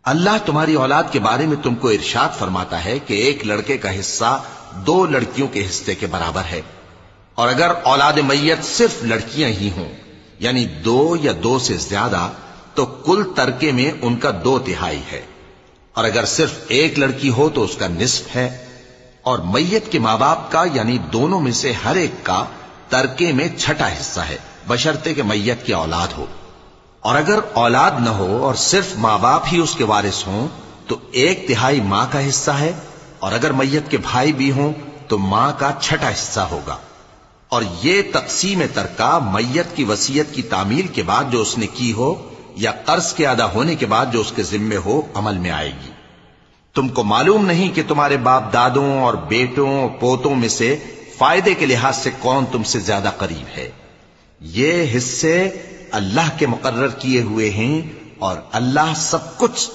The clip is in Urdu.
اللہ تمہاری اولاد کے بارے میں تم کو ارشاد فرماتا ہے کہ ایک لڑکے کا حصہ 2 لڑکیوں کے حصے کے برابر ہے، اور اگر اولاد میت صرف لڑکیاں ہی ہوں یعنی 2 یا 2 سے زیادہ تو کل ترکے میں ان کا 2/3 ہے، اور اگر صرف ایک لڑکی ہو تو اس کا نصف ہے، اور میت کے ماں باپ کا یعنی دونوں میں سے ہر ایک کا ترکے میں 6واں حصہ ہے، بشرطے کہ میت کی اولاد ہو، اور اگر اولاد نہ ہو اور صرف ماں باپ ہی اس کے وارث ہوں تو 1/3 ماں کا حصہ ہے، اور اگر میت کے بھائی بھی ہوں تو ماں کا 6واں حصہ ہوگا۔ اور یہ تقسیم ترکہ میت کی وصیت کی تعمیل کے بعد جو اس نے کی ہو یا قرض کے ادا ہونے کے بعد جو اس کے ذمے ہو عمل میں آئے گی۔ تم کو معلوم نہیں کہ تمہارے باپ دادوں اور بیٹوں اور پوتوں میں سے فائدے کے لحاظ سے کون تم سے زیادہ قریب ہے؟ یہ حصے اللہ کے مقرر کیے ہوئے ہیں، اور اللہ سب کچھ